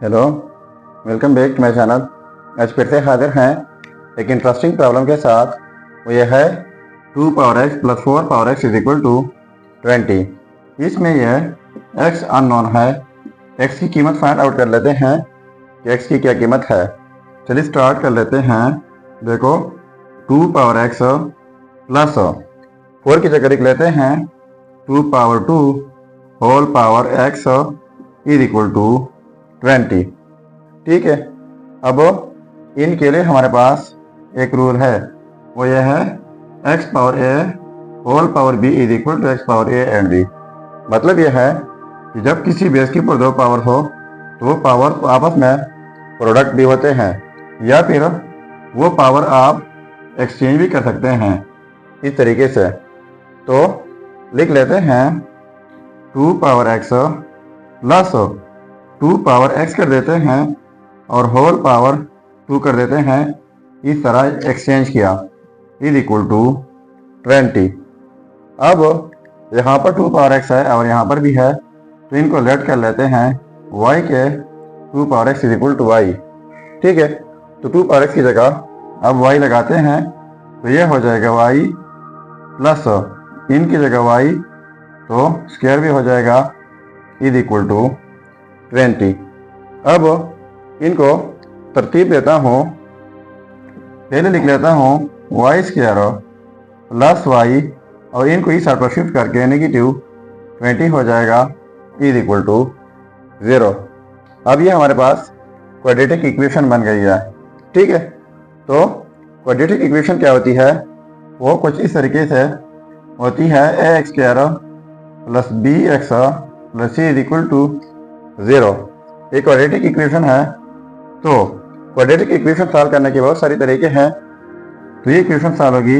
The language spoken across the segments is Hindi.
Hello, welcome back to my channel. आज फिर से हाजिर हैं एक इंटरेस्टिंग प्रॉब्लम के साथ। वो ये है 2 power x plus 4 power x is equal to 20। इसमें यह x अननोन है। x की कीमत फाइंड आउट कर लेते हैं कि x की क्या कीमत है। चलिए स्टार्ट कर लेते हैं। देखो 2 पावर x प्लस 4 की जगह लिख लेते हैं 2 power 2 whole power x is equal to 20। ठीक है, अब इनके लिए हमारे पास एक रूल है, वो ये है x power a whole power b is equal to x power a and b। मतलब यह है कि जब किसी बेस के ऊपर दो पावर हो तो वो पावर आपस में प्रोडक्ट भी होते हैं, या फिर वो पावर आप एक्सचेंज भी कर सकते हैं इस तरीके से। तो लिख लेते हैं 2 power x plus 2 power x कर देते हैं और होल पावर 2 कर देते हैं। इस तरह एक्सचेंज किया इज इक्वल टू 20। अब यहाँ पर 2 पावर x है और यहाँ पर भी है, तो इनको लेट कर लेते हैं y के 2 power x is equal to y। ठीक है, तो 2 पावर x की जगह अब y लगाते हैं, तो ये हो जाएगा y प्लस इनकी जगह y, तो स्क्वायर भी हो जाएगा इज इक्वल टू 20। अब इनको तरतीब देता हूँ। पहले लिख लेता हूँ वाई स्क्वायर प्लस वाई और इनको इस साइड पर शिफ्ट करके नेगेटिव 20 हो जाएगा इज इक्वल टू 0। अब ये हमारे पास क्वाड्रेटिक इक्वेशन बन गई है। ठीक है, तो क्वाड्रेटिक इक्वेशन क्या होती है, वो कुछ इस तरीके से होती है a x square plus b x plus c is equal to 0। एक क्वाड्रेटिक इक्वेशन है। तो क्वाड्रेटिक इक्वेशन सॉल्व करने के बहुत सारे तरीके हैं। तो ये इक्वेशन सॉल्व होगी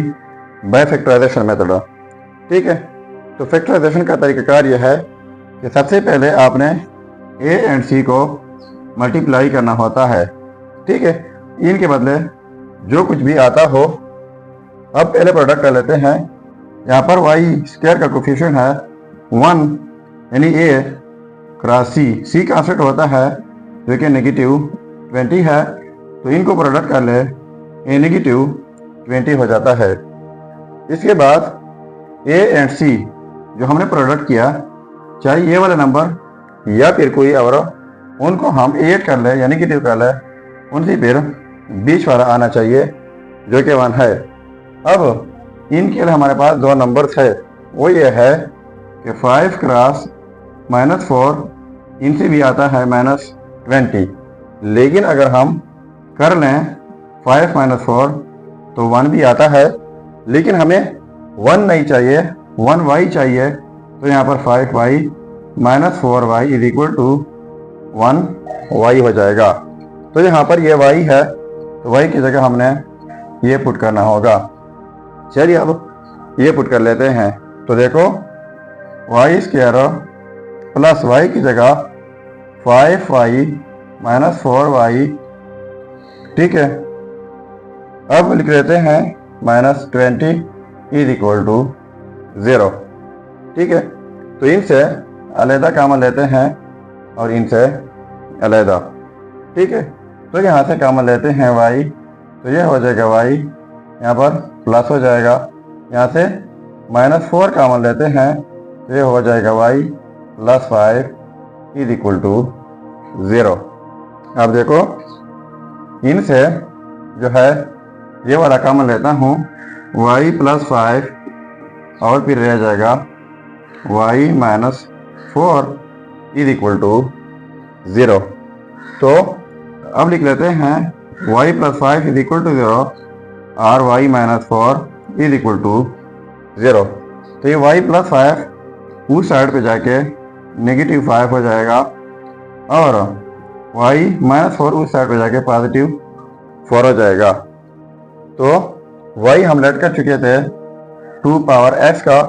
बाय फैक्टराइजेशन मेथड। ठीक है, तो फैक्टराइजेशन का तरीकाकार यह है कि सबसे पहले आपने ए एंड सी को मल्टीप्लाई करना होता है। ठीक है, इनके बदले जो कुछ भी आता हो। अब पहले प्रोडक्ट कर लेते हैं। यहाँ पर वाई स्क्वायर का कोफिशिएंट है 1, यानी ए क्रॉस सी कांस्टेंट होता है जो कि नेगेटिव 20 है। तो इनको प्रोडक्ट कर ले, ए नेगेटिव 20 हो जाता है। इसके बाद ए एंड सी जो हमने प्रोडक्ट किया, चाहे ये वाला नंबर या फिर कोई और, उनको हम ऐड कर ले या नेगेटिव कर ले, उनसे फिर बीच वाला आना चाहिए जो कि 1 है। अब इनके लिए हमारे पास दो नंबर्स है, वो ये है कि 5 क्रॉस -4, इनसे भी आता है -20। लेकिन अगर हम कर लें 5 - 4 तो 1 भी आता है, लेकिन हमें 1 नहीं चाहिए, 1y चाहिए। तो यहाँ पर 5y - 4y is equal to 1y हो जाएगा। तो यहाँ पर ये y है, तो y की जगह हमने ये पुट करना होगा। चलिए अब ये पुट कर लेते हैं। तो देखो वाई स्क्वायर प्लस वाई की जगह 5y - 4y। ठीक है, अब लिख लेते हैं -20 इज इक्वल टू 0। ठीक है, तो इनसे अलहदा कामन लेते हैं और इनसे अलहदा। ठीक है, तो यहाँ से कामन लेते हैं y, तो ये हो जाएगा y, यहाँ पर प्लस हो जाएगा। यहाँ से -4 कामन लेते हैं, तो ये हो जाएगा y plus 5 is equal to 0। अब देखो इनसे जो है ये वाला कामन लेता हूँ, y प्लस 5 और फिर रह जाएगा y - 4 इज इक्वल टू 0। तो अब लिख लेते हैं y plus 5 is equal to 0 और y - 4 इज इक्वल टू 0। तो ये y प्लस 5 उस साइड पे जाके नेगेटिव 5 हो जाएगा और y - 4 उस साइड पे जाके पॉजिटिव 4 हो जाएगा। तो y हम लेट कर चुके थे 2 पावर x का,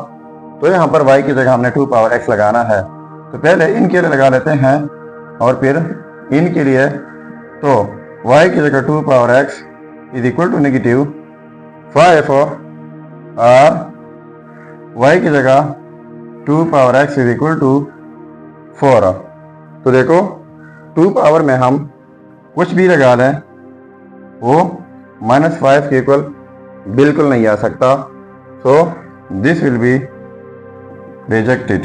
तो यहाँ पर y की जगह हमने 2 पावर x लगाना है। तो पहले इनके लिए लगा लेते हैं और फिर इनके लिए। तो y की जगह 2 power x is equal to negative 5 और y की जगह 2 power x is equal to 4। तो देखो 2 पावर में हम कुछ भी लगा लें वो -5 के इक्वल बिल्कुल नहीं आ सकता, so this will be rejected.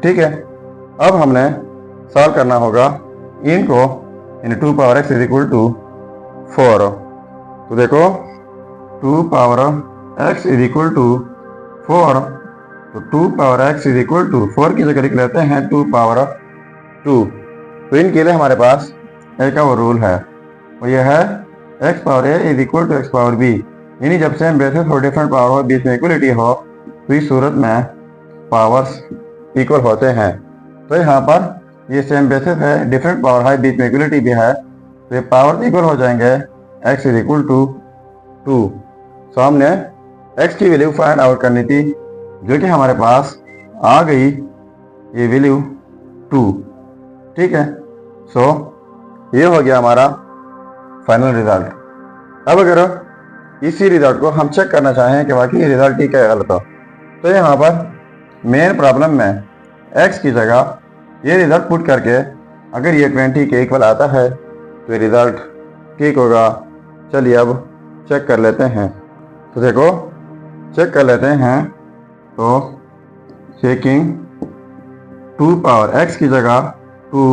ठीक है, अब हमने सॉल्व करना होगा इनको इन 2 power x is equal to 4। तो देखो 2 power x is equal to 4, तो 2 power x is equal to 4 की जगह लिख लेते हैं 2 पावर 2। तो इनके लिए हमारे पास एक का वो रूल है, वो ये है x power a is equal to x power b, यानी जब सेम बेसिस और डिफरेंट पावर हो, बीच में इक्वलिटी हो, तो इस सूरत में पावर्स इक्वल होते हैं। तो यहाँ पर ये सेम बेसिस है, डिफरेंट पावर है, बीच में इक्वलिटी भी है, तो ये पावर इक्वल हो जाएंगे x इज इक्वल टू 2। सो हमने x की वैल्यू फाइंड आउट करनी थी, जो कि हमारे पास आ गई ये वैल्यू 2। ठीक है, सो ये हो गया हमारा फाइनल रिजल्ट। अब अगर इसी रिजल्ट को हम चेक करना चाहें कि वाकई ये रिजल्ट ठीक है गलत हो, तो यहाँ पर मेन प्रॉब्लम में x की जगह ये रिजल्ट पुट करके अगर ये 20 के इक्वल आता है तो ये रिजल्ट ठीक होगा। चलिए अब चेक कर लेते हैं। तो देखो चेक कर लेते हैं, तो चेकिंग 2 पावर x की जगह 2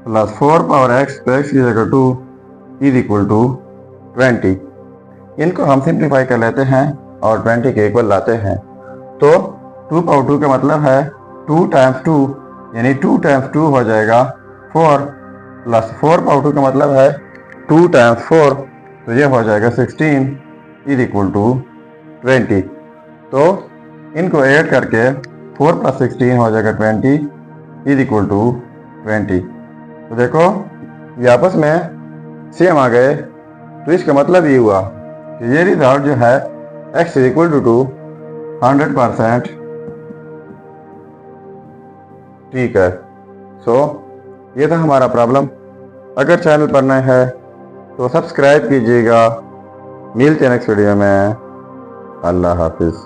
प्लस 4 पावर x, तो x की जगह 2 इज इक्वल टू 20। इनको हम सिंप्लीफाई कर लेते हैं और 20 के इक्वल लाते हैं। तो 2 पावर 2 का मतलब है 2 टाइम्स 2, यानी 2 टाइम्स 2 हो जाएगा 4, प्लस 4 पावर 2 का मतलब है 2 टाइम्स 4, तो ये हो जाएगा 16 इज इक्वल टू 20। तो इनको ऐड करके 4 प्लस 16 हो जाएगा 20 इज इक्वल टू 20। तो देखो ये आपस में सेम आ गए, तो इसका मतलब ये हुआ कि ये रिजल्ट जो है x इज इक्वल टू 100% ठीक है। सो ये था हमारा प्रॉब्लम। अगर चैनल पर नए है तो सब्सक्राइब कीजिएगा। मिलते हैं नेक्स्ट वीडियो में। अल्लाह हाफिज़।